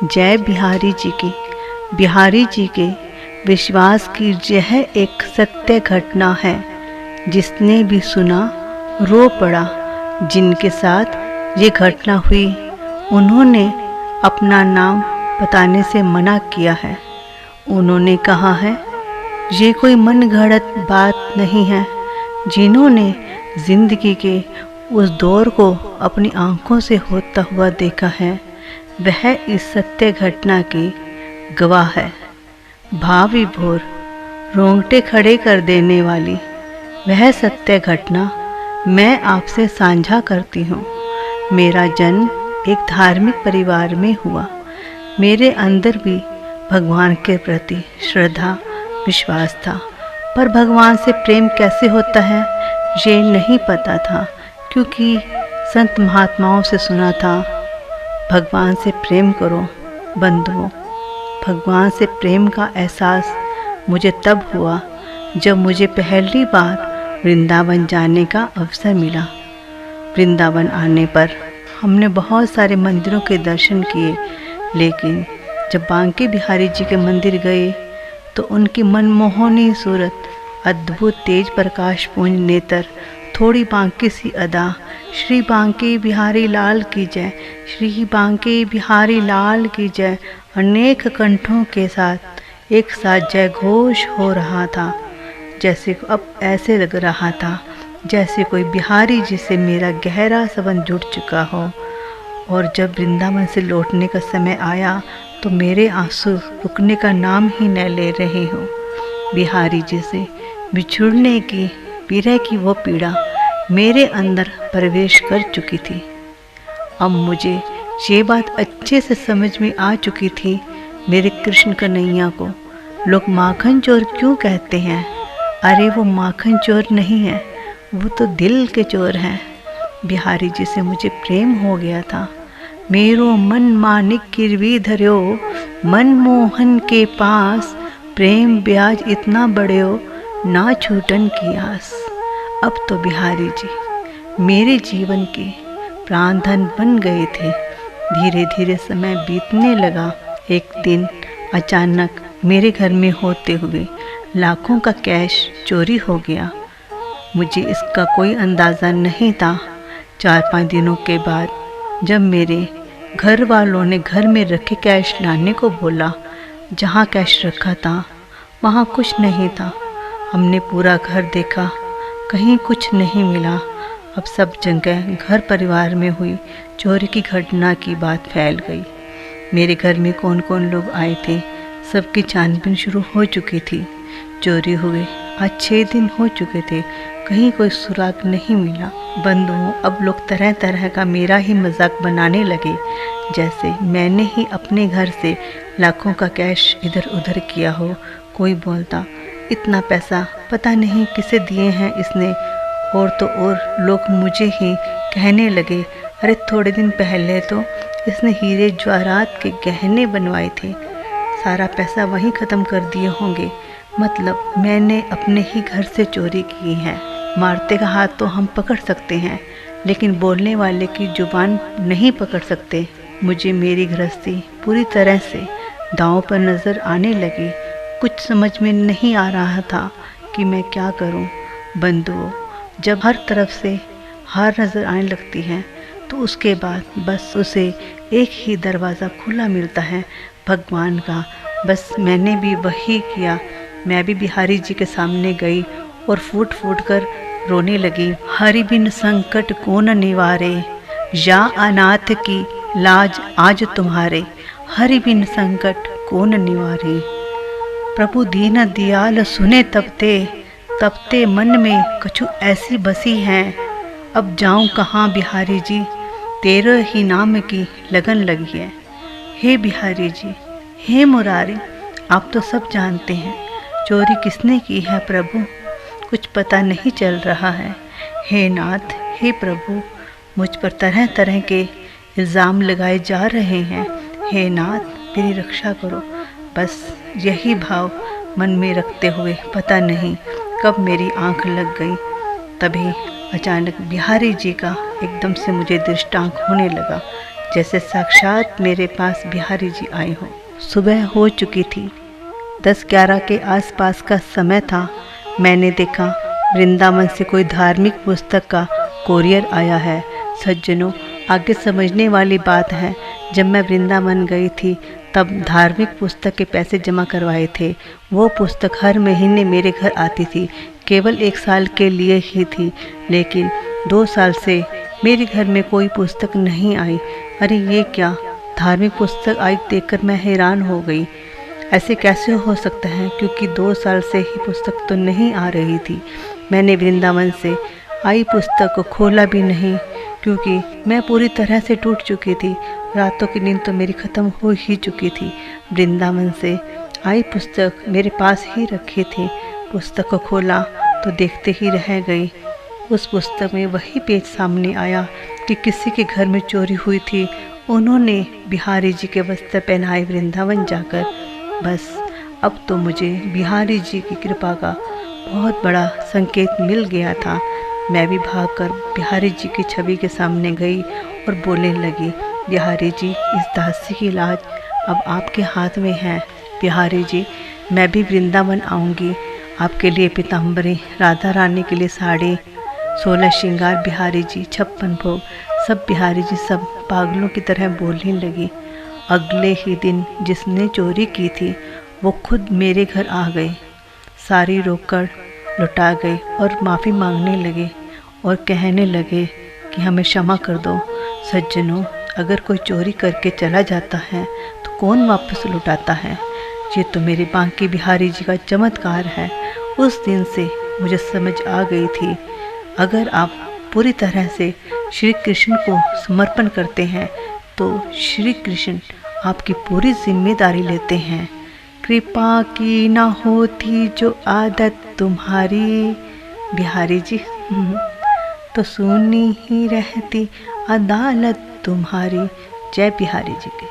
जय बिहारी जी की। बिहारी जी के विश्वास की यह एक सत्य घटना है। जिसने भी सुना रो पड़ा। जिनके साथ ये घटना हुई उन्होंने अपना नाम बताने से मना किया है। उन्होंने कहा है ये कोई मन गढ़ंत बात नहीं है। जिन्होंने जिंदगी के उस दौर को अपनी आंखों से होता हुआ देखा है वह इस सत्य घटना की गवाह है। भाव विभोर रोंगटे खड़े कर देने वाली वह सत्य घटना मैं आपसे साझा करती हूँ। मेरा जन्म एक धार्मिक परिवार में हुआ। मेरे अंदर भी भगवान के प्रति श्रद्धा विश्वास था, पर भगवान से प्रेम कैसे होता है ये नहीं पता था, क्योंकि संत महात्माओं से सुना था भगवान से प्रेम करो बंधुओं। भगवान से प्रेम का एहसास मुझे तब हुआ जब मुझे पहली बार वृंदावन जाने का अवसर मिला। वृंदावन आने पर हमने बहुत सारे मंदिरों के दर्शन किए, लेकिन जब बांके बिहारी जी के मंदिर गए तो उनकी मनमोहनी सूरत, अद्भुत तेज प्रकाश पुंज नेत्र, थोड़ी बांके सी अदा, श्री बांके बिहारी लाल की जय, श्री बांके बिहारी लाल की जय, अनेक कंठों के साथ एक साथ जय घोष हो रहा था। जैसे अब ऐसे लग रहा था जैसे कोई बिहारी जी से मेरा गहरा संबंध जुड़ चुका हो। और जब वृंदावन से लौटने का समय आया तो मेरे आंसू रुकने का नाम ही न ले रहे हो। बिहारी जी से बिछुड़ने की विरह की वो पीड़ा मेरे अंदर प्रवेश कर चुकी थी। अब मुझे ये बात अच्छे से समझ में आ चुकी थी, मेरे कृष्ण कन्हैया को लोग माखन चोर क्यों कहते हैं। अरे वो माखन चोर नहीं है, वो तो दिल के चोर हैं। बिहारी जी से मुझे प्रेम हो गया था। मेरो मन मानिक गिरवी धर्यो, मन मोहन के पास, प्रेम ब्याज इतना बढ़्यो, ना छूटन की आस। अब तो बिहारी जी मेरे जीवन के प्राण धन बन गए थे। धीरे धीरे समय बीतने लगा। एक दिन अचानक मेरे घर में होते हुए लाखों का कैश चोरी हो गया। मुझे इसका कोई अंदाज़ा नहीं था। 4-5 दिनों के बाद जब मेरे घर वालों ने घर में रखे कैश लाने को बोला, जहाँ कैश रखा था वहाँ कुछ नहीं था। हमने पूरा घर देखा, कहीं कुछ नहीं मिला। अब सब जगह घर परिवार में हुई चोरी की घटना की बात फैल गई। मेरे घर में कौन कौन लोग आए थे सबकी छानबीन शुरू हो चुकी थी। चोरी हुए आज 6 दिन हो चुके थे, कहीं कोई सुराग नहीं मिला। बंधुओं, अब लोग तरह तरह का मेरा ही मजाक बनाने लगे, जैसे मैंने ही अपने घर से लाखों का कैश इधर उधर किया हो। कोई बोलता इतना पैसा पता नहीं किसे दिए हैं इसने, और तो और लोग मुझे ही कहने लगे अरे थोड़े दिन पहले तो इसने हीरे जवाहरात के गहने बनवाए थे, सारा पैसा वहीं ख़त्म कर दिए होंगे। मतलब मैंने अपने ही घर से चोरी की है। मारते का हाथ तो हम पकड़ सकते हैं, लेकिन बोलने वाले की जुबान नहीं पकड़ सकते। मुझे मेरी गृहस्थी पूरी तरह से दांव पर नज़र आने लगी। कुछ समझ में नहीं आ रहा था कि मैं क्या करूं। बंधुओं, जब हर तरफ से हार नज़र आने लगती है तो उसके बाद बस उसे एक ही दरवाज़ा खुला मिलता है, भगवान का। बस मैंने भी वही किया। मैं भी बिहारी जी के सामने गई और फूट फूट कर रोने लगी। हरि बिन संकट कौन निवारे, या अनाथ की लाज आज तुम्हारे, हरि बिन संकट कौन निवारे। प्रभु दीन दयाल सुने तपते मन में कछु ऐसी बसी हैं। अब जाऊं कहाँ बिहारी जी, तेरे ही नाम की लगन लगी है। हे बिहारी जी, हे मुरारी, आप तो सब जानते हैं चोरी किसने की है प्रभु, कुछ पता नहीं चल रहा है। हे नाथ, हे प्रभु, मुझ पर तरह तरह के इल्ज़ाम लगाए जा रहे हैं। हे नाथ, मेरी रक्षा करो। बस यही भाव मन में रखते हुए पता नहीं कब मेरी आंख लग गई। तभी अचानक बिहारी जी का एकदम से मुझे दृष्टांत होने लगा। जैसे साक्षात मेरे पास बिहारी जी आए हो। सुबह हो चुकी थी, 10-11 के आसपास का समय था। मैंने देखा वृंदावन से कोई धार्मिक पुस्तक का कोरियर आया है। सज्जनों, आगे समझने वाली बात है, जब मैं वृंदावन गई थी तब धार्मिक पुस्तक के पैसे जमा करवाए थे। वो पुस्तक हर महीने मेरे घर आती थी, केवल 1 साल के लिए ही थी, लेकिन 2 साल से मेरे घर में कोई पुस्तक नहीं आई। अरे ये क्या, धार्मिक पुस्तक आई देखकर मैं हैरान हो गई। ऐसे कैसे हो सकता है, क्योंकि 2 साल से ही पुस्तक तो नहीं आ रही थी। मैंने वृंदावन से आई पुस्तक को खोला भी नहीं, क्योंकि मैं पूरी तरह से टूट चुकी थी। रातों की नींद तो मेरी ख़त्म हो ही चुकी थी। वृंदावन से आई पुस्तक मेरे पास ही रखी थी। पुस्तक को खोला तो देखते ही रह गई। उस पुस्तक में वही पेज सामने आया कि किसी के घर में चोरी हुई थी। उन्होंने बिहारी जी के वस्त्र पहनाए वृंदावन जाकर। बस अब तो मुझे बिहारी जी की कृपा का बहुत बड़ा संकेत मिल गया था। मैं भी भागकर बिहारी जी की छवि के सामने गई और बोलने लगी, बिहारी जी, इस दासी की इलाज अब आपके हाथ में है। बिहारी जी, मैं भी वृंदावन आऊँगी। आपके लिए पीताम्बरी, राधा रानी के लिए साड़ी, 16 श्रृंगार बिहारी जी, 56 भोग, सब बिहारी जी सब पागलों की तरह बोलने लगी। अगले ही दिन जिसने चोरी की थी वो खुद मेरे घर आ गए, सारी रोकड़ लुटा गए और माफ़ी मांगने लगे और कहने लगे कि हमें क्षमा कर दो। सज्जनों, अगर कोई चोरी करके चला जाता है तो कौन वापस लुटाता है? ये तो मेरे बांके बिहारी जी का चमत्कार है। उस दिन से मुझे समझ आ गई थी, अगर आप पूरी तरह से श्री कृष्ण को समर्पण करते हैं तो श्री कृष्ण आपकी पूरी जिम्मेदारी लेते हैं। कृपा की ना होती जो आदत तुम्हारी बिहारी जी, तो सुनी ही रहती अदालत तुम्हारी। जय बिहारी जी की।